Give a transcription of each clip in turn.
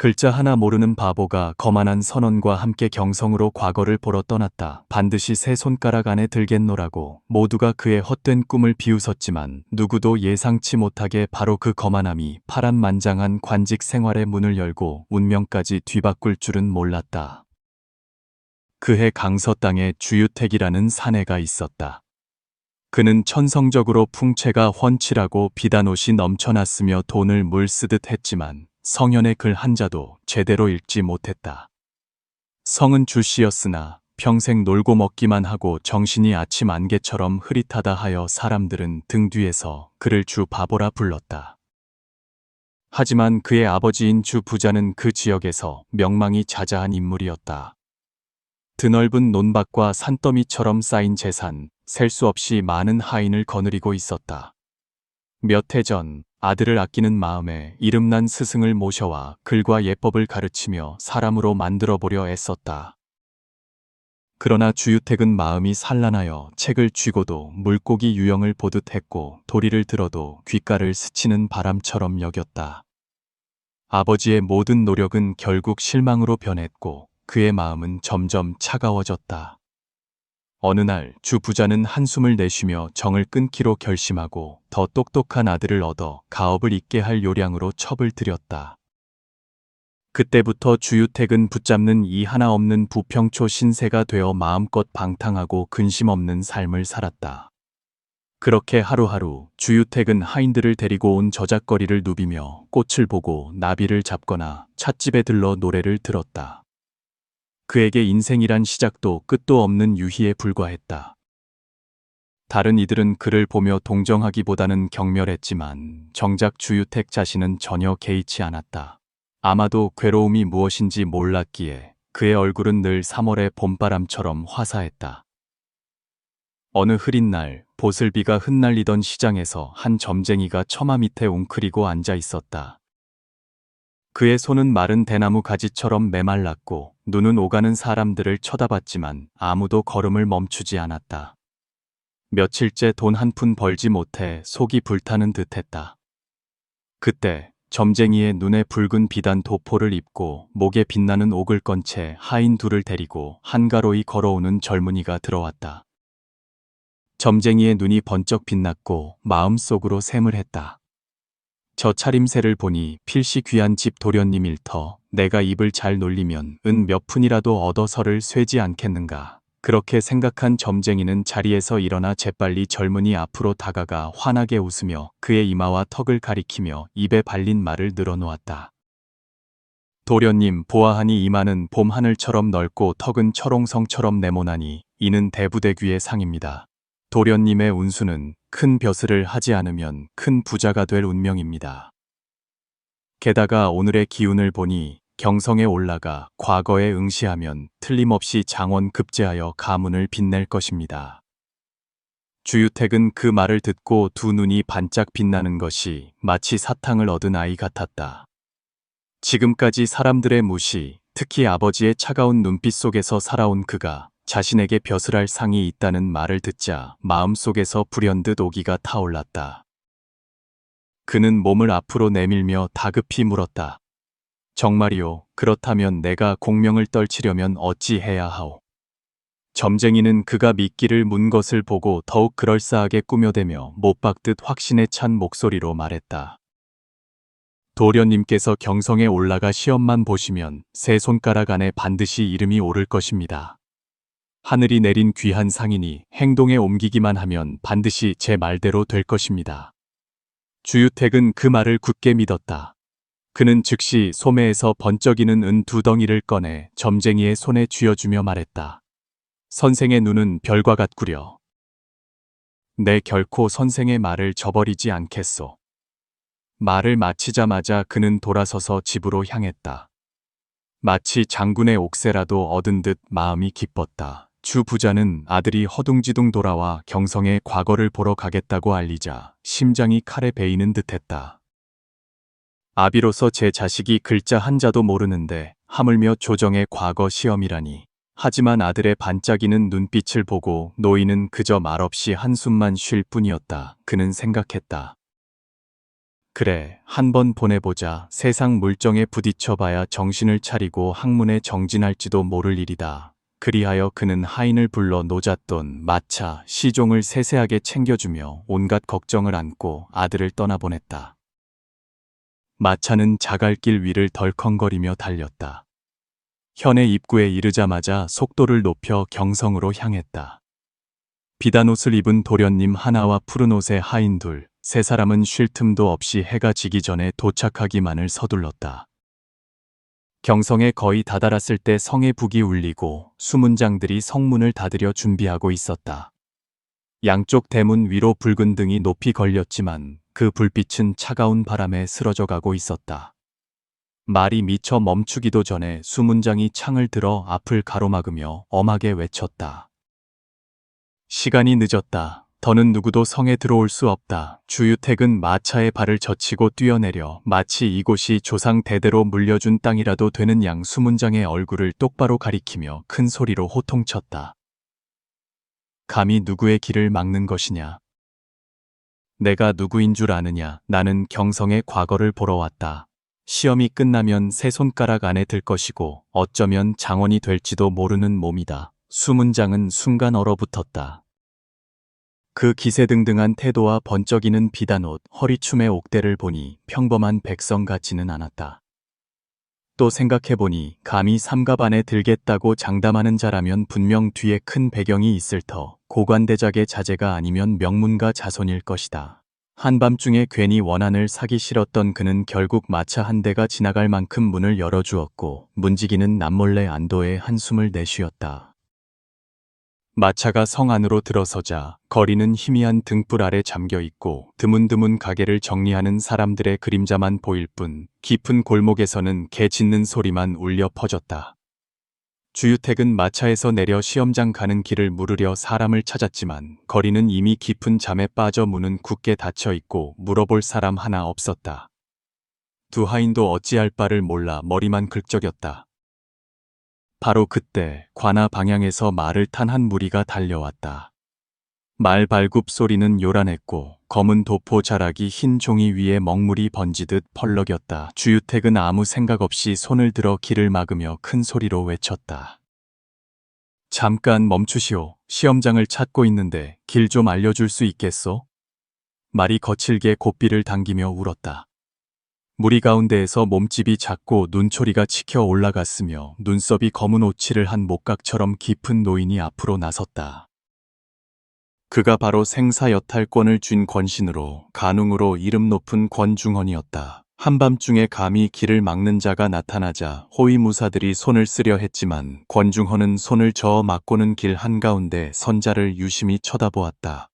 글자 하나 모르는 바보가 거만한 선언과 함께 경성으로 과거를 보러 떠났다. 반드시 세 손가락 안에 들겠노라고 모두가 그의 헛된 꿈을 비웃었지만 누구도 예상치 못하게 바로 그 거만함이 파란만장한 관직 생활의 문을 열고 운명까지 뒤바꿀 줄은 몰랐다. 그해 강서 땅에 주유택이라는 사내가 있었다. 그는 천성적으로 풍채가 훤칠하고 비단옷이 넘쳐났으며 돈을 물쓰듯 했지만 성현의 글 한자도 제대로 읽지 못했다. 성은 주씨였으나 평생 놀고 먹기만 하고 정신이 아침 안개처럼 흐릿하다 하여 사람들은 등 뒤에서 그를 주 바보라 불렀다. 하지만 그의 아버지인 주 부자는 그 지역에서 명망이 자자한 인물이었다. 드넓은 논밭과 산더미처럼 쌓인 재산, 셀 수 없이 많은 하인을 거느리고 있었다. 몇 해 전 아들을 아끼는 마음에 이름난 스승을 모셔와 글과 예법을 가르치며 사람으로 만들어보려 애썼다. 그러나 주유택은 마음이 산란하여 책을 쥐고도 물고기 유형을 보듯 했고 도리를 들어도 귓가를 스치는 바람처럼 여겼다. 아버지의 모든 노력은 결국 실망으로 변했고 그의 마음은 점점 차가워졌다. 어느 날 주 부자는 한숨을 내쉬며 정을 끊기로 결심하고 더 똑똑한 아들을 얻어 가업을 잇게 할 요량으로 첩을 들였다. 그때부터 주유택은 붙잡는 이 하나 없는 부평초 신세가 되어 마음껏 방탕하고 근심 없는 삶을 살았다. 그렇게 하루하루 주유택은 하인들을 데리고 온 저작거리를 누비며 꽃을 보고 나비를 잡거나 찻집에 들러 노래를 들었다. 그에게 인생이란 시작도 끝도 없는 유희에 불과했다. 다른 이들은 그를 보며 동정하기보다는 경멸했지만 정작 주유택 자신은 전혀 개의치 않았다. 아마도 괴로움이 무엇인지 몰랐기에 그의 얼굴은 늘 3월의 봄바람처럼 화사했다. 어느 흐린 날 보슬비가 흩날리던 시장에서 한 점쟁이가 처마 밑에 웅크리고 앉아 있었다. 그의 손은 마른 대나무 가지처럼 메말랐고 눈은 오가는 사람들을 쳐다봤지만 아무도 걸음을 멈추지 않았다. 며칠째 돈 한 푼 벌지 못해 속이 불타는 듯했다. 그때 점쟁이의 눈에 붉은 비단 도포를 입고 목에 빛나는 옥을 건 채 하인 둘을 데리고 한가로이 걸어오는 젊은이가 들어왔다. 점쟁이의 눈이 번쩍 빛났고 마음속으로 샘을 했다. 저 차림새를 보니 필시 귀한 집 도련님일 터 내가 입을 잘 놀리면 은 몇 푼이라도 얻어서를 쇠지 않겠는가. 그렇게 생각한 점쟁이는 자리에서 일어나 재빨리 젊은이 앞으로 다가가 환하게 웃으며 그의 이마와 턱을 가리키며 입에 발린 말을 늘어놓았다. 도련님, 보아하니 이마는 봄하늘처럼 넓고 턱은 철옹성처럼 네모나니 이는 대부대귀의 상입니다. 도련님의 운수는 큰 벼슬을 하지 않으면 큰 부자가 될 운명입니다. 게다가 오늘의 기운을 보니 경성에 올라가 과거에 응시하면 틀림없이 장원 급제하여 가문을 빛낼 것입니다. 주유택은 그 말을 듣고 두 눈이 반짝 빛나는 것이 마치 사탕을 얻은 아이 같았다. 지금까지 사람들의 무시, 특히 아버지의 차가운 눈빛 속에서 살아온 그가 자신에게 벼슬할 상이 있다는 말을 듣자 마음속에서 불현듯 오기가 타올랐다. 그는 몸을 앞으로 내밀며 다급히 물었다. 정말이오, 그렇다면 내가 공명을 떨치려면 어찌 해야 하오? 점쟁이는 그가 미끼를 문 것을 보고 더욱 그럴싸하게 꾸며대며 못 박듯 확신에 찬 목소리로 말했다. 도련님께서 경성에 올라가 시험만 보시면 세 손가락 안에 반드시 이름이 오를 것입니다. 하늘이 내린 귀한 상이니 행동에 옮기기만 하면 반드시 제 말대로 될 것입니다. 주유택은 그 말을 굳게 믿었다. 그는 즉시 소매에서 번쩍이는 은 2덩이를 꺼내 점쟁이의 손에 쥐어주며 말했다. 선생의 눈은 별과 같구려. 내 결코 선생의 말을 저버리지 않겠소. 말을 마치자마자 그는 돌아서서 집으로 향했다. 마치 장군의 옥새라도 얻은 듯 마음이 기뻤다. 주 부자는 아들이 허둥지둥 돌아와 경성에 과거를 보러 가겠다고 알리자 심장이 칼에 베이는 듯했다. 아비로서 제 자식이 글자 한자도 모르는데 하물며 조정의 과거 시험이라니. 하지만 아들의 반짝이는 눈빛을 보고 노인은 그저 말없이 한숨만 쉴 뿐이었다. 그는 생각했다. 그래, 한번 보내보자. 세상 물정에 부딪혀봐야 정신을 차리고 학문에 정진할지도 모를 일이다. 그리하여 그는 하인을 불러 노잣돈, 마차, 시종을 세세하게 챙겨주며 온갖 걱정을 안고 아들을 떠나보냈다. 마차는 자갈길 위를 덜컹거리며 달렸다. 현의 입구에 이르자마자 속도를 높여 경성으로 향했다. 비단 옷을 입은 도련님 하나와 푸른 옷의 하인 둘, 세 사람은 쉴 틈도 없이 해가 지기 전에 도착하기만을 서둘렀다. 경성에 거의 다다랐을 때 성의 북이 울리고 수문장들이 성문을 닫으려 준비하고 있었다. 양쪽 대문 위로 붉은 등이 높이 걸렸지만 그 불빛은 차가운 바람에 쓰러져 가고 있었다. 말이 미처 멈추기도 전에 수문장이 창을 들어 앞을 가로막으며 엄하게 외쳤다. 시간이 늦었다. 더는 누구도 성에 들어올 수 없다. 주유택은 마차에 발을 젖히고 뛰어내려 마치 이곳이 조상 대대로 물려준 땅이라도 되는 양 수문장의 얼굴을 똑바로 가리키며 큰 소리로 호통쳤다. 감히 누구의 길을 막는 것이냐? 내가 누구인 줄 아느냐? 나는 경성의 과거를 보러 왔다. 시험이 끝나면 세 손가락 안에 들 것이고 어쩌면 장원이 될지도 모르는 몸이다. 수문장은 순간 얼어붙었다. 그 기세등등한 태도와 번쩍이는 비단옷, 허리춤의 옥대를 보니 평범한 백성 같지는 않았다. 또 생각해보니 감히 삼갑 안에 들겠다고 장담하는 자라면 분명 뒤에 큰 배경이 있을 터 고관대작의 자제가 아니면 명문가 자손일 것이다. 한밤중에 괜히 원한을 사기 싫었던 그는 결국 마차 한 대가 지나갈 만큼 문을 열어주었고 문지기는 남몰래 안도의 한숨을 내쉬었다. 마차가 성 안으로 들어서자 거리는 희미한 등불 아래 잠겨 있고 드문드문 가게를 정리하는 사람들의 그림자만 보일 뿐 깊은 골목에서는 개 짖는 소리만 울려 퍼졌다. 주유택은 마차에서 내려 시험장 가는 길을 물으려 사람을 찾았지만 거리는 이미 깊은 잠에 빠져 문은 굳게 닫혀 있고 물어볼 사람 하나 없었다. 두 하인도 어찌할 바를 몰라 머리만 긁적였다. 바로 그때 관아 방향에서 말을 탄 한 무리가 달려왔다. 말 발굽 소리는 요란했고 검은 도포 자락이 흰 종이 위에 먹물이 번지듯 펄럭였다. 주유택은 아무 생각 없이 손을 들어 길을 막으며 큰 소리로 외쳤다. 잠깐 멈추시오. 시험장을 찾고 있는데 길 좀 알려줄 수 있겠소? 말이 거칠게 고삐를 당기며 울었다. 무리 가운데에서 몸집이 작고 눈초리가 치켜 올라갔으며 눈썹이 검은 오치를 한 목각처럼 깊은 노인이 앞으로 나섰다. 그가 바로 생사여탈권을 쥔 권신으로 간웅으로 이름 높은 권중헌이었다. 한밤중에 감히 길을 막는 자가 나타나자 호위무사들이 손을 쓰려 했지만 권중헌은 손을 저어 막고는 길 한가운데 선자를 유심히 쳐다보았다.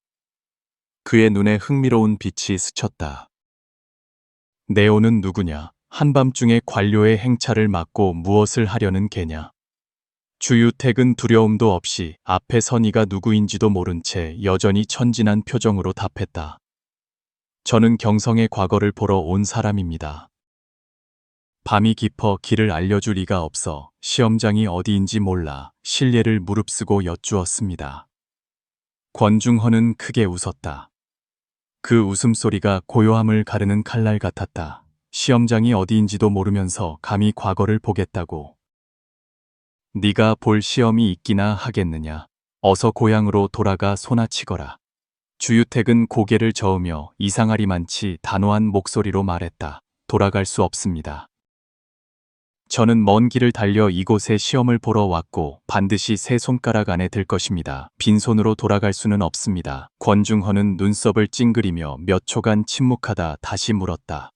그의 눈에 흥미로운 빛이 스쳤다. 네오는 누구냐? 한밤중에 관료의 행차를 막고 무엇을 하려는 개냐? 주유택은 두려움도 없이 앞에 선 이가 누구인지도 모른 채 여전히 천진한 표정으로 답했다. 저는 경성의 과거를 보러 온 사람입니다. 밤이 깊어 길을 알려줄 리가 없어 시험장이 어디인지 몰라 실례를 무릅쓰고 여쭈었습니다. 권중헌은 크게 웃었다. 그 웃음소리가 고요함을 가르는 칼날 같았다. 시험장이 어디인지도 모르면서 감히 과거를 보겠다고. 네가 볼 시험이 있기나 하겠느냐. 어서 고향으로 돌아가 소나 치거라. 주유택은 고개를 저으며 이상하리만치 단호한 목소리로 말했다. 돌아갈 수 없습니다. 저는 먼 길을 달려 이곳에 시험을 보러 왔고 반드시 세 손가락 안에 들 것입니다. 빈손으로 돌아갈 수는 없습니다. 권중헌은 눈썹을 찡그리며 몇 초간 침묵하다 다시 물었다.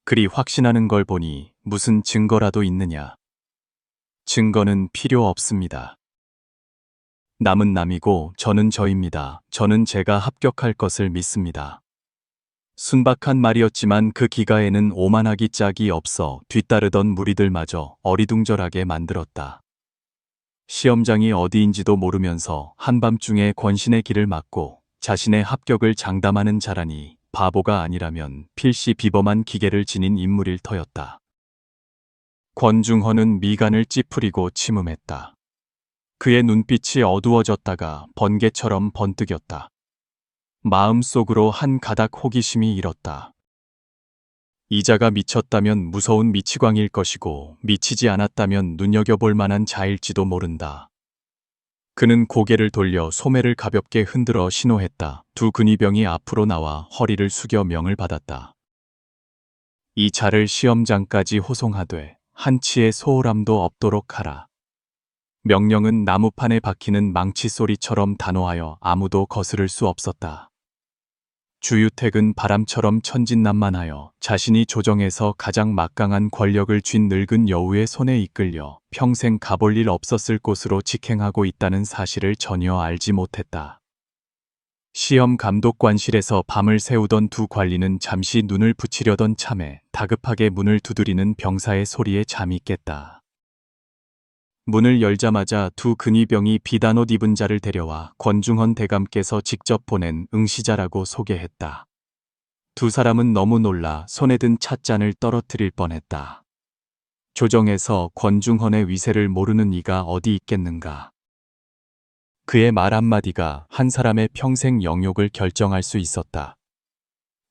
그리 확신하는 걸 보니 무슨 증거라도 있느냐? 증거는 필요 없습니다. 남은 남이고 저는 저입니다. 저는 제가 합격할 것을 믿습니다. 순박한 말이었지만 그 기가에는 오만하기 짝이 없어 뒤따르던 무리들마저 어리둥절하게 만들었다. 시험장이 어디인지도 모르면서 한밤중에 권신의 길을 막고 자신의 합격을 장담하는 자라니 바보가 아니라면 필시 비범한 기계를 지닌 인물일 터였다. 권중헌은 미간을 찌푸리고 침음했다. 그의 눈빛이 어두워졌다가 번개처럼 번뜩였다. 마음속으로 한 가닥 호기심이 일었다. 이자가 미쳤다면 무서운 미치광일 것이고 미치지 않았다면 눈여겨볼 만한 자일지도 모른다. 그는 고개를 돌려 소매를 가볍게 흔들어 신호했다. 두 근위병이 앞으로 나와 허리를 숙여 명을 받았다. 이 자를 시험장까지 호송하되 한치의 소홀함도 없도록 하라. 명령은 나무판에 박히는 망치 소리처럼 단호하여 아무도 거스를 수 없었다. 주유택은 바람처럼 천진난만하여 자신이 조정에서 가장 막강한 권력을 쥔 늙은 여우의 손에 이끌려 평생 가볼 일 없었을 곳으로 직행하고 있다는 사실을 전혀 알지 못했다. 시험 감독관실에서 밤을 새우던 두 관리는 잠시 눈을 붙이려던 참에 다급하게 문을 두드리는 병사의 소리에 잠이 깼다. 문을 열자마자 두 근위병이 비단옷 입은 자를 데려와 권중헌 대감께서 직접 보낸 응시자라고 소개했다. 두 사람은 너무 놀라 손에 든 찻잔을 떨어뜨릴 뻔했다. 조정에서 권중헌의 위세를 모르는 이가 어디 있겠는가. 그의 말 한마디가 한 사람의 평생 영욕을 결정할 수 있었다.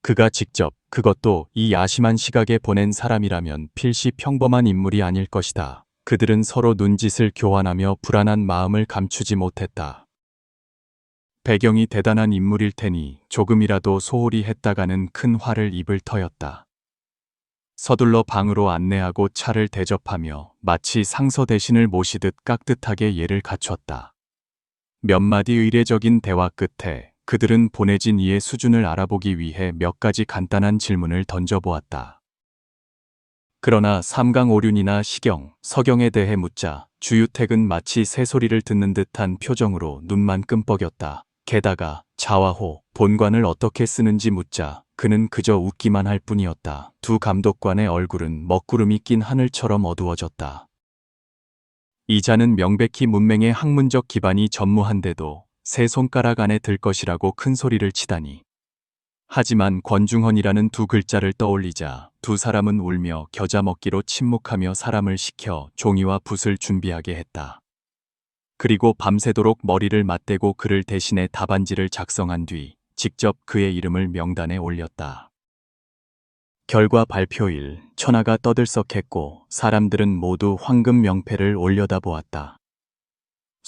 그가 직접 그것도 이 야심한 시각에 보낸 사람이라면 필시 평범한 인물이 아닐 것이다. 그들은 서로 눈짓을 교환하며 불안한 마음을 감추지 못했다. 배경이 대단한 인물일 테니 조금이라도 소홀히 했다가는 큰 화를 입을 터였다. 서둘러 방으로 안내하고 차를 대접하며 마치 상서 대신을 모시듯 깍듯하게 예를 갖췄다. 몇 마디 의례적인 대화 끝에 그들은 보내진 이의 수준을 알아보기 위해 몇 가지 간단한 질문을 던져보았다. 그러나 삼강오륜이나 시경, 서경에 대해 묻자 주유택은 마치 새소리를 듣는 듯한 표정으로 눈만 끔뻑였다. 게다가 자와호, 본관을 어떻게 쓰는지 묻자 그는 그저 웃기만 할 뿐이었다. 두 감독관의 얼굴은 먹구름이 낀 하늘처럼 어두워졌다. 이자는 명백히 문맹의 학문적 기반이 전무한데도 세 손가락 안에 들 것이라고 큰 소리를 치다니. 하지만 권중헌이라는 두 글자를 떠올리자 두 사람은 울며 겨자 먹기로 침묵하며 사람을 시켜 종이와 붓을 준비하게 했다. 그리고 밤새도록 머리를 맞대고 그를 대신해 답안지를 작성한 뒤 직접 그의 이름을 명단에 올렸다. 결과 발표일 천하가 떠들썩했고 사람들은 모두 황금 명패를 올려다보았다.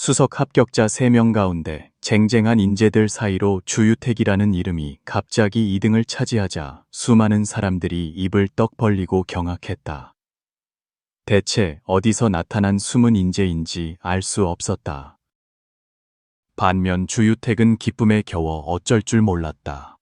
수석 합격자 3명 가운데 쟁쟁한 인재들 사이로 주유택이라는 이름이 갑자기 2등을 차지하자 수많은 사람들이 입을 떡 벌리고 경악했다. 대체 어디서 나타난 숨은 인재인지 알 수 없었다. 반면 주유택은 기쁨에 겨워 어쩔 줄 몰랐다.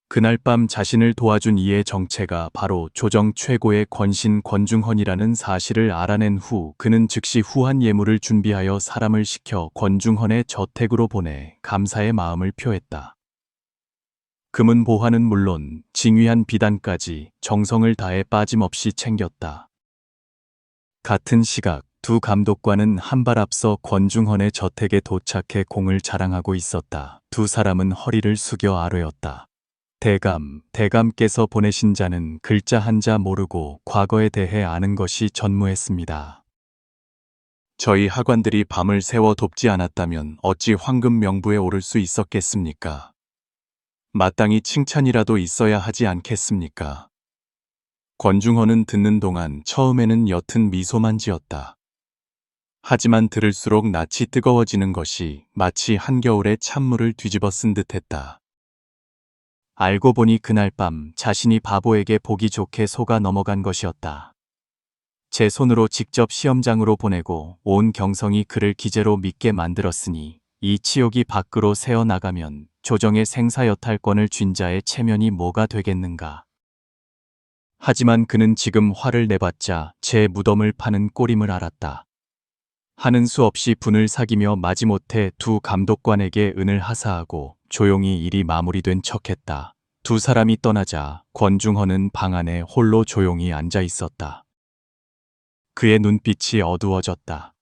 그날 밤 자신을 도와준 이의 정체가 바로 조정 최고의 권신 권중헌이라는 사실을 알아낸 후 그는 즉시 후한 예물을 준비하여 사람을 시켜 권중헌의 저택으로 보내 감사의 마음을 표했다. 금은 보화는 물론 징휘한 비단까지 정성을 다해 빠짐없이 챙겼다. 같은 시각 두 감독관은 한 발 앞서 권중헌의 저택에 도착해 공을 자랑하고 있었다. 두 사람은 허리를 숙여 아뢰었다. 대감께서 보내신 자는 글자 한자 모르고 과거에 대해 아는 것이 전무했습니다. 저희 하관들이 밤을 새워 돕지 않았다면 어찌 황금 명부에 오를 수 있었겠습니까? 마땅히 칭찬이라도 있어야 하지 않겠습니까? 권중헌은 듣는 동안 처음에는 옅은 미소만 지었다. 하지만 들을수록 낯이 뜨거워지는 것이 마치 한겨울에 찬물을 뒤집어 쓴 듯했다. 알고 보니 그날 밤 자신이 바보에게 보기 좋게 속아 넘어간 것이었다. 제 손으로 직접 시험장으로 보내고 온 경성이 그를 기재로 믿게 만들었으니 이 치욕이 밖으로 새어나가면 조정의 생사여탈권을 쥔 자의 체면이 뭐가 되겠는가. 하지만 그는 지금 화를 내봤자 제 무덤을 파는 꼴임을 알았다. 하는 수 없이 분을 사기며 마지못해 두 감독관에게 은을 하사하고 조용히 일이 마무리된 척했다. 두 사람이 떠나자 권중헌은 방 안에 홀로 조용히 앉아 있었다. 그의 눈빛이 어두워졌다.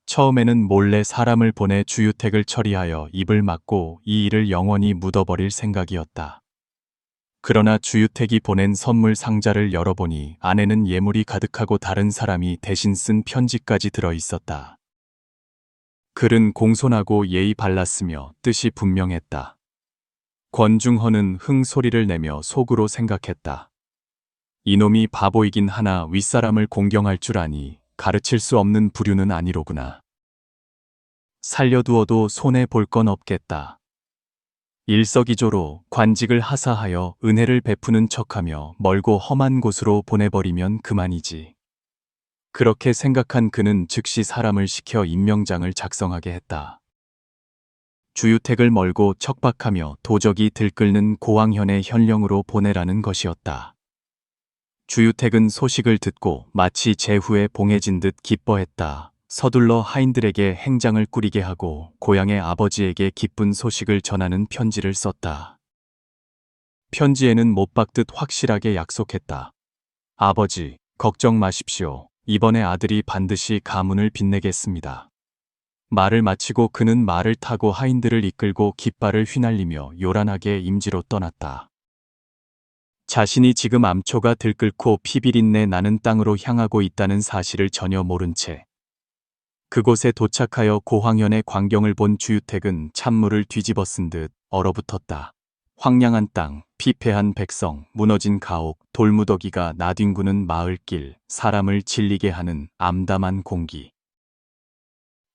처음에는 몰래 사람을 보내 주유택을 처리하여 입을 막고 이 일을 영원히 묻어버릴 생각이었다. 그러나 주유택이 보낸 선물 상자를 열어보니 안에는 예물이 가득하고 다른 사람이 대신 쓴 편지까지 들어 있었다. 글은 공손하고 예의 발랐으며 뜻이 분명했다. 권중헌은 흥소리를 내며 속으로 생각했다. 이놈이 바보이긴 하나 윗사람을 공경할 줄 아니 가르칠 수 없는 부류는 아니로구나. 살려두어도 손해 볼 건 없겠다. 일석이조로 관직을 하사하여 은혜를 베푸는 척하며 멀고 험한 곳으로 보내버리면 그만이지. 그렇게 생각한 그는 즉시 사람을 시켜 임명장을 작성하게 했다. 주유택을 멀고 척박하며 도적이 들끓는 고왕현의 현령으로 보내라는 것이었다. 주유택은 소식을 듣고 마치 제후에 봉해진 듯 기뻐했다. 서둘러 하인들에게 행장을 꾸리게 하고 고향의 아버지에게 기쁜 소식을 전하는 편지를 썼다. 편지에는 못 박듯 확실하게 약속했다. 아버지, 걱정 마십시오. 이번에 아들이 반드시 가문을 빛내겠습니다. 말을 마치고 그는 말을 타고 하인들을 이끌고 깃발을 휘날리며 요란하게 임지로 떠났다. 자신이 지금 암초가 들끓고 피비린내 나는 땅으로 향하고 있다는 사실을 전혀 모른 채 그곳에 도착하여 고황현의 광경을 본 주유택은 찬물을 뒤집어 쓴 듯 얼어붙었다. 황량한 땅, 피폐한 백성, 무너진 가옥, 돌무더기가 나뒹구는 마을길, 사람을 질리게 하는 암담한 공기.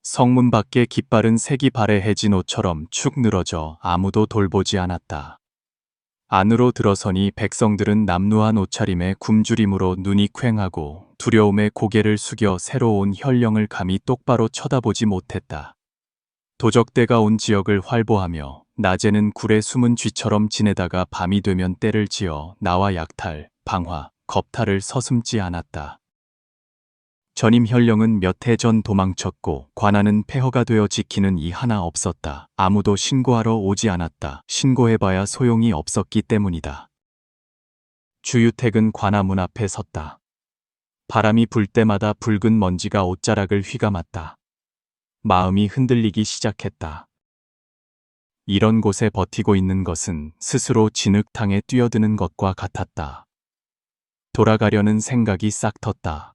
성문 밖에 깃발은 색이 발해해진 옷처럼 축 늘어져 아무도 돌보지 않았다. 안으로 들어서니 백성들은 남루한 옷차림에 굶주림으로 눈이 퀭하고 두려움에 고개를 숙여 새로 온 현령을 감히 똑바로 쳐다보지 못했다. 도적대가 온 지역을 활보하며 낮에는 굴에 숨은 쥐처럼 지내다가 밤이 되면 떼를 지어 나와 약탈, 방화, 겁탈을 서슴지 않았다. 전임 현령은 몇 해 전 도망쳤고 관아는 폐허가 되어 지키는 이 하나 없었다. 아무도 신고하러 오지 않았다. 신고해봐야 소용이 없었기 때문이다. 주유택은 관아 문 앞에 섰다. 바람이 불 때마다 붉은 먼지가 옷자락을 휘감았다. 마음이 흔들리기 시작했다. 이런 곳에 버티고 있는 것은 스스로 진흙탕에 뛰어드는 것과 같았다. 돌아가려는 생각이 싹 텄다.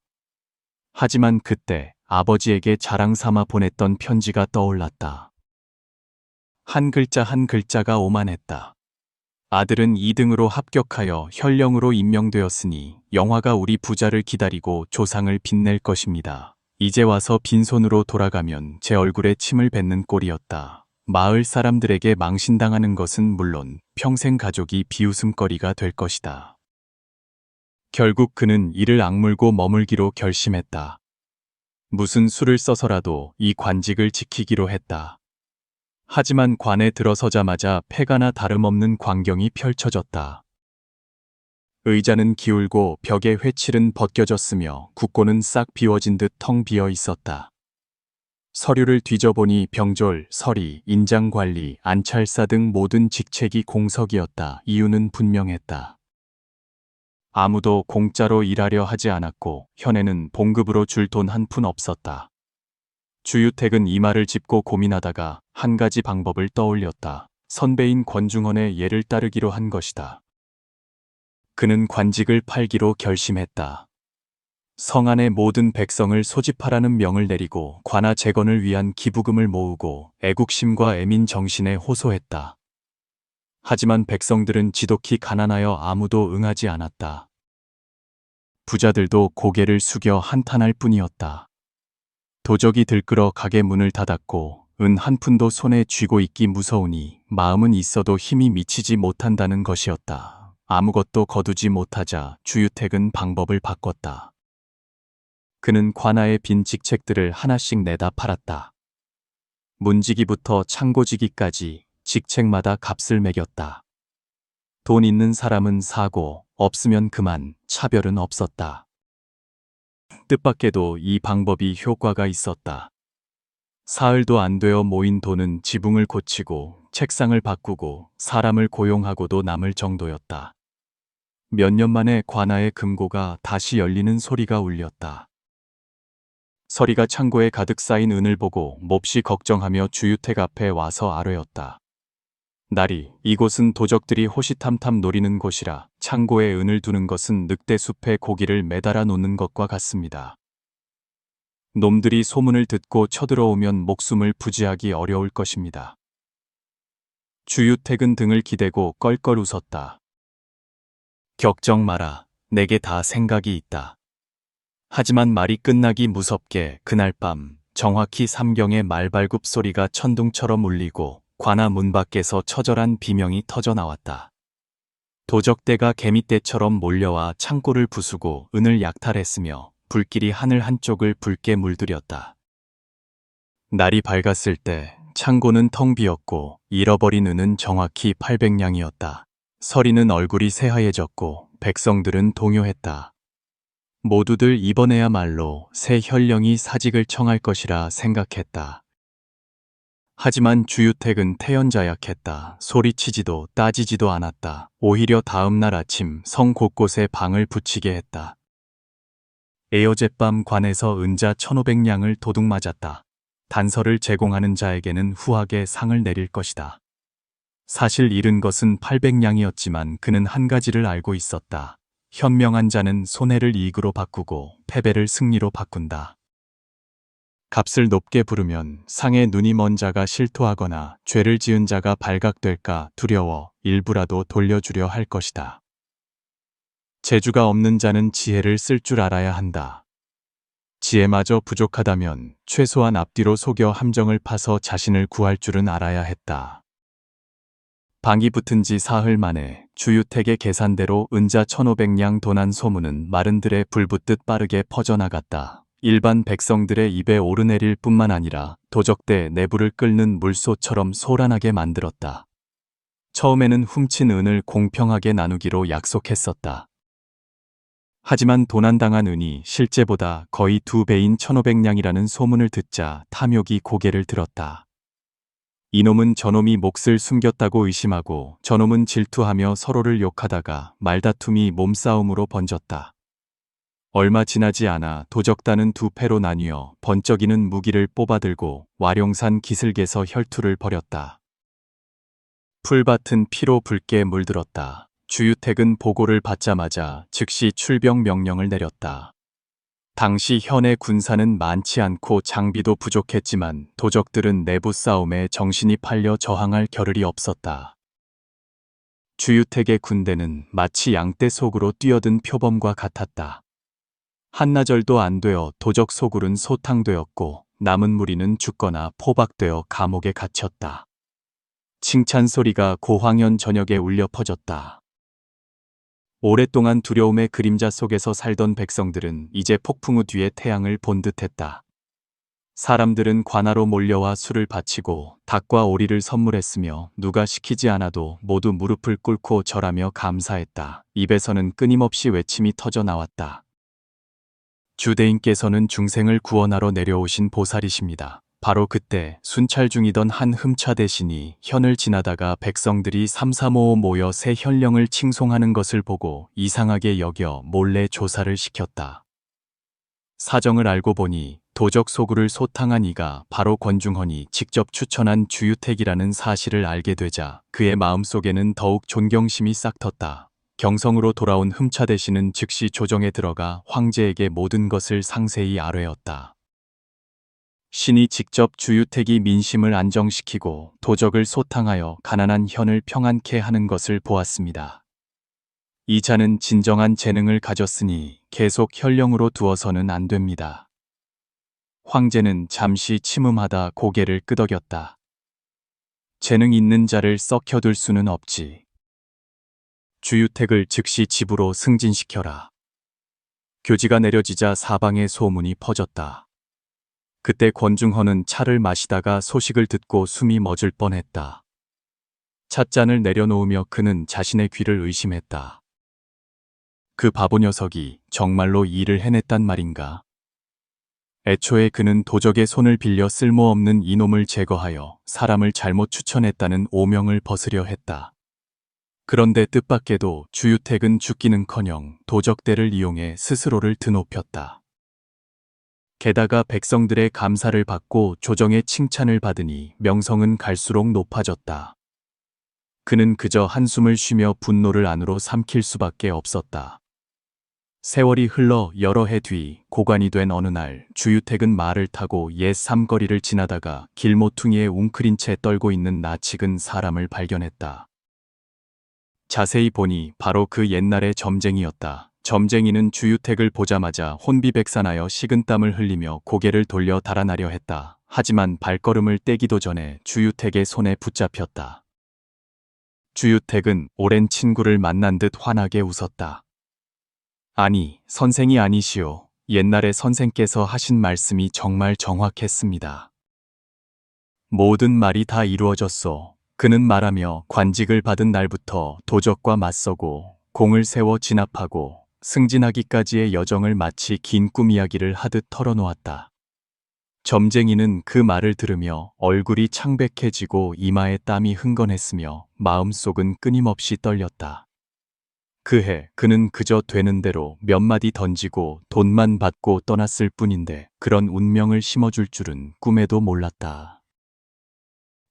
하지만 그때 아버지에게 자랑 삼아 보냈던 편지가 떠올랐다. 한 글자 한 글자가 오만했다. 아들은 2등으로 합격하여 현령으로 임명되었으니 영화가 우리 부자를 기다리고 조상을 빛낼 것입니다. 이제 와서 빈손으로 돌아가면 제 얼굴에 침을 뱉는 꼴이었다. 마을 사람들에게 망신당하는 것은 물론 평생 가족이 비웃음거리가 될 것이다. 결국 그는 이를 악물고 머물기로 결심했다. 무슨 수를 써서라도 이 관직을 지키기로 했다. 하지만 관에 들어서자마자 폐가나 다름없는 광경이 펼쳐졌다. 의자는 기울고 벽의 회칠은 벗겨졌으며 국고는 싹 비워진 듯 텅 비어 있었다. 서류를 뒤져보니 병졸, 서리, 인장관리, 안찰사 등 모든 직책이 공석이었다. 이유는 분명했다. 아무도 공짜로 일하려 하지 않았고 현에는 봉급으로 줄 돈 한 푼 없었다. 주유택은 이마를 짚고 고민하다가 한 가지 방법을 떠올렸다. 선배인 권중헌의 예를 따르기로 한 것이다. 그는 관직을 팔기로 결심했다. 성안의 모든 백성을 소집하라는 명을 내리고 관아 재건을 위한 기부금을 모으고 애국심과 애민 정신에 호소했다. 하지만 백성들은 지독히 가난하여 아무도 응하지 않았다. 부자들도 고개를 숙여 한탄할 뿐이었다. 도적이 들끓어 가게 문을 닫았고 은 한 푼도 손에 쥐고 있기 무서우니 마음은 있어도 힘이 미치지 못한다는 것이었다. 아무것도 거두지 못하자 주유택은 방법을 바꿨다. 그는 관아의 빈 직책들을 하나씩 내다 팔았다. 문지기부터 창고지기까지 직책마다 값을 매겼다. 돈 있는 사람은 사고 없으면 그만, 차별은 없었다. 뜻밖에도 이 방법이 효과가 있었다. 사흘도 안 되어 모인 돈은 지붕을 고치고 책상을 바꾸고 사람을 고용하고도 남을 정도였다. 몇 년 만에 관아의 금고가 다시 열리는 소리가 울렸다. 서리가 창고에 가득 쌓인 은을 보고 몹시 걱정하며 주유택 앞에 와서 아뢰었다. 나리, 이곳은 도적들이 호시탐탐 노리는 곳이라 창고에 은을 두는 것은 늑대숲에 고기를 매달아 놓는 것과 같습니다. 놈들이 소문을 듣고 쳐들어오면 목숨을 부지하기 어려울 것입니다. 주유택은 등을 기대고 껄껄 웃었다. 걱정 마라. 내게 다 생각이 있다. 하지만 말이 끝나기 무섭게 그날 밤 정확히 삼경의 말발굽 소리가 천둥처럼 울리고 관아 문 밖에서 처절한 비명이 터져 나왔다. 도적대가 개미떼처럼 몰려와 창고를 부수고 은을 약탈했으며 불길이 하늘 한쪽을 붉게 물들였다. 날이 밝았을 때 창고는 텅 비었고 잃어버린 은은 정확히 800냥이었다. 서리는 얼굴이 새하얘졌고 백성들은 동요했다. 모두들 이번에야말로 새 현령이 사직을 청할 것이라 생각했다. 하지만 주유택은 태연자약했다. 소리치지도 따지지도 않았다. 오히려 다음 날 아침 성 곳곳에 방을 붙이게 했다. 에어젯밤 관에서 은자 1500냥을 도둑맞았다. 단서를 제공하는 자에게는 후하게 상을 내릴 것이다. 사실 잃은 것은 800냥이었지만 그는 한 가지를 알고 있었다. 현명한 자는 손해를 이익으로 바꾸고 패배를 승리로 바꾼다. 값을 높게 부르면 상에 눈이 먼 자가 실토하거나 죄를 지은 자가 발각될까 두려워 일부라도 돌려주려 할 것이다. 재주가 없는 자는 지혜를 쓸 줄 알아야 한다. 지혜마저 부족하다면 최소한 앞뒤로 속여 함정을 파서 자신을 구할 줄은 알아야 했다. 방이 붙은 지 사흘 만에 주유택의 계산대로 은자 1500냥 도난 소문은 마른들에 불붙듯 빠르게 퍼져나갔다. 일반 백성들의 입에 오르내릴 뿐만 아니라 도적대 내부를 끓는 물소처럼 소란하게 만들었다. 처음에는 훔친 은을 공평하게 나누기로 약속했었다. 하지만 도난당한 은이 실제보다 거의 2배인 1500냥이라는 소문을 듣자 탐욕이 고개를 들었다. 이놈은 저놈이 몫을 숨겼다고 의심하고 저놈은 질투하며 서로를 욕하다가 말다툼이 몸싸움으로 번졌다. 얼마 지나지 않아 도적단은 두 패로 나뉘어 번쩍이는 무기를 뽑아들고 와룡산 기슭에서 혈투를 벌였다. 풀밭은 피로 붉게 물들었다. 주유택은 보고를 받자마자 즉시 출병 명령을 내렸다. 당시 현의 군사는 많지 않고 장비도 부족했지만 도적들은 내부 싸움에 정신이 팔려 저항할 겨를이 없었다. 주유택의 군대는 마치 양떼 속으로 뛰어든 표범과 같았다. 한나절도 안 되어 도적 소굴은 소탕되었고 남은 무리는 죽거나 포박되어 감옥에 갇혔다. 칭찬 소리가 고황현 전역에 울려 퍼졌다. 오랫동안 두려움의 그림자 속에서 살던 백성들은 이제 폭풍 후 뒤에 태양을 본 듯했다. 사람들은 관아로 몰려와 술을 바치고 닭과 오리를 선물했으며 누가 시키지 않아도 모두 무릎을 꿇고 절하며 감사했다. 입에서는 끊임없이 외침이 터져 나왔다. 주대인께서는 중생을 구원하러 내려오신 보살이십니다. 바로 그때 순찰 중이던 한 흠차 대신이 현을 지나다가 백성들이 삼삼오오 모여 새 현령을 칭송하는 것을 보고 이상하게 여겨 몰래 조사를 시켰다. 사정을 알고 보니 도적 소굴을 소탕한 이가 바로 권중헌이 직접 추천한 주유택이라는 사실을 알게 되자 그의 마음속에는 더욱 존경심이 싹텄다. 경성으로 돌아온 흠차 대신은 즉시 조정에 들어가 황제에게 모든 것을 상세히 아뢰었다. 신이 직접 주유택이 민심을 안정시키고 도적을 소탕하여 가난한 현을 평안케 하는 것을 보았습니다. 이 자는 진정한 재능을 가졌으니 계속 현령으로 두어서는 안 됩니다. 황제는 잠시 침음하다 고개를 끄덕였다. 재능 있는 자를 썩혀둘 수는 없지. 주유택을 즉시 집으로 승진시켜라. 교지가 내려지자 사방에 소문이 퍼졌다. 그때 권중헌은 차를 마시다가 소식을 듣고 숨이 멎을 뻔했다. 찻잔을 내려놓으며 그는 자신의 귀를 의심했다. 그 바보 녀석이 정말로 이 일을 해냈단 말인가? 애초에 그는 도적의 손을 빌려 쓸모없는 이놈을 제거하여 사람을 잘못 추천했다는 오명을 벗으려 했다. 그런데 뜻밖에도 주유택은 죽기는커녕 도적대를 이용해 스스로를 드높였다. 게다가 백성들의 감사를 받고 조정의 칭찬을 받으니 명성은 갈수록 높아졌다. 그는 그저 한숨을 쉬며 분노를 안으로 삼킬 수밖에 없었다. 세월이 흘러 여러 해 뒤 고관이 된 어느 날 주유택은 말을 타고 옛 삼거리를 지나다가 길모퉁이에 웅크린 채 떨고 있는 낯익은 사람을 발견했다. 자세히 보니 바로 그 옛날의 점쟁이였다. 점쟁이는 주유택을 보자마자 혼비백산하여 식은땀을 흘리며 고개를 돌려 달아나려 했다. 하지만 발걸음을 떼기도 전에 주유택의 손에 붙잡혔다. 주유택은 오랜 친구를 만난 듯 환하게 웃었다. 아니, 선생이 아니시오. 옛날에 선생께서 하신 말씀이 정말 정확했습니다. 모든 말이 다 이루어졌소. 그는 말하며 관직을 받은 날부터 도적과 맞서고 공을 세워 진압하고 승진하기까지의 여정을 마치 긴 꿈 이야기를 하듯 털어놓았다. 점쟁이는 그 말을 들으며 얼굴이 창백해지고 이마에 땀이 흥건했으며 마음속은 끊임없이 떨렸다. 그해 그는 그저 되는 대로 몇 마디 던지고 돈만 받고 떠났을 뿐인데 그런 운명을 심어줄 줄은 꿈에도 몰랐다.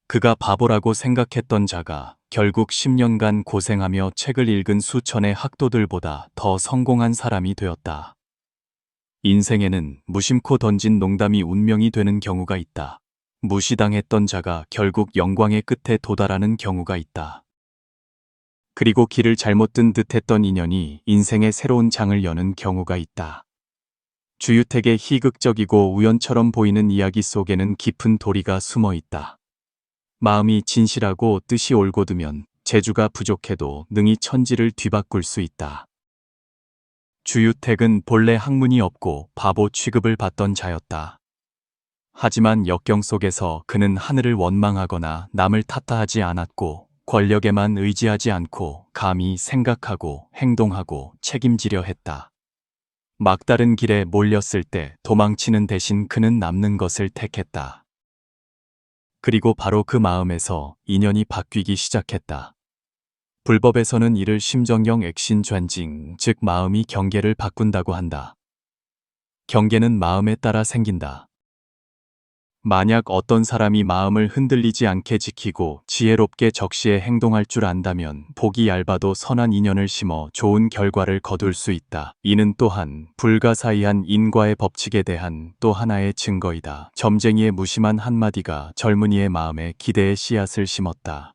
그가 바보라고 생각했던 자가 결국 10년간 고생하며 책을 읽은 수천의 학도들보다 더 성공한 사람이 되었다. 인생에는 무심코 던진 농담이 운명이 되는 경우가 있다. 무시당했던 자가 결국 영광의 끝에 도달하는 경우가 있다. 그리고 길을 잘못 든 듯했던 인연이 인생의 새로운 장을 여는 경우가 있다. 주유택의 희극적이고 우연처럼 보이는 이야기 속에는 깊은 도리가 숨어 있다. 마음이 진실하고 뜻이 올곧으면 재주가 부족해도 능히 천지를 뒤바꿀 수 있다. 주유택은 본래 학문이 없고 바보 취급을 받던 자였다. 하지만 역경 속에서 그는 하늘을 원망하거나 남을 탓하지 않았고 권력에만 의지하지 않고 감히 생각하고 행동하고 책임지려 했다. 막다른 길에 몰렸을 때 도망치는 대신 그는 남는 것을 택했다. 그리고 바로 그 마음에서 인연이 바뀌기 시작했다. 불법에서는 이를 심정형 액신 전징, 즉 마음이 경계를 바꾼다고 한다. 경계는 마음에 따라 생긴다. 만약 어떤 사람이 마음을 흔들리지 않게 지키고 지혜롭게 적시에 행동할 줄 안다면 복이 얇아도 선한 인연을 심어 좋은 결과를 거둘 수 있다. 이는 또한 불가사의한 인과의 법칙에 대한 또 하나의 증거이다. 점쟁이의 무심한 한마디가 젊은이의 마음에 기대의 씨앗을 심었다.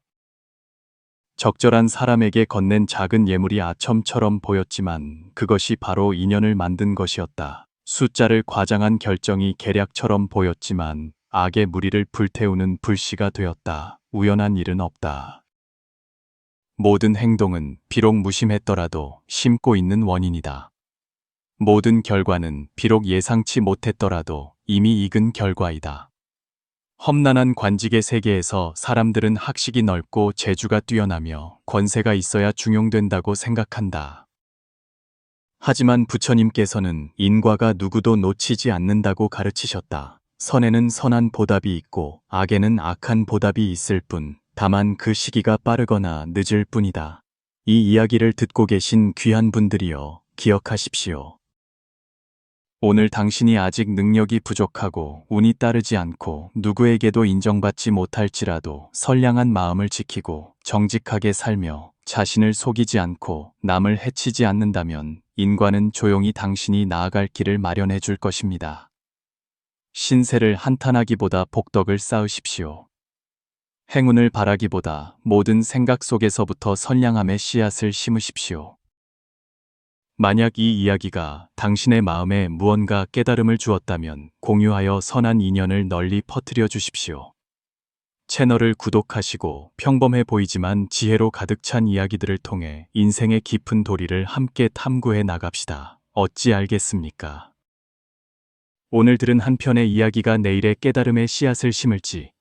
적절한 사람에게 건넨 작은 예물이 아첨처럼 보였지만 그것이 바로 인연을 만든 것이었다. 숫자를 과장한 결정이 계략처럼 보였지만 악의 무리를 불태우는 불씨가 되었다. 우연한 일은 없다. 모든 행동은 비록 무심했더라도 심고 있는 원인이다. 모든 결과는 비록 예상치 못했더라도 이미 익은 결과이다. 험난한 관직의 세계에서 사람들은 학식이 넓고 재주가 뛰어나며 권세가 있어야 중용된다고 생각한다. 하지만 부처님께서는 인과가 누구도 놓치지 않는다고 가르치셨다. 선에는 선한 보답이 있고 악에는 악한 보답이 있을 뿐, 다만 그 시기가 빠르거나 늦을 뿐이다. 이 이야기를 듣고 계신 귀한 분들이여, 기억하십시오. 오늘 당신이 아직 능력이 부족하고 운이 따르지 않고 누구에게도 인정받지 못할지라도 선량한 마음을 지키고 정직하게 살며 자신을 속이지 않고 남을 해치지 않는다면 인과는 조용히 당신이 나아갈 길을 마련해 줄 것입니다. 신세를 한탄하기보다 복덕을 쌓으십시오. 행운을 바라기보다 모든 생각 속에서부터 선량함의 씨앗을 심으십시오. 만약 이 이야기가 당신의 마음에 무언가 깨달음을 주었다면 공유하여 선한 인연을 널리 퍼뜨려 주십시오. 채널을 구독하시고 평범해 보이지만 지혜로 가득 찬 이야기들을 통해 인생의 깊은 도리를 함께 탐구해 나갑시다. 어찌 알겠습니까? 오늘 들은 한 편의 이야기가 내일의 깨달음의 씨앗을 심을지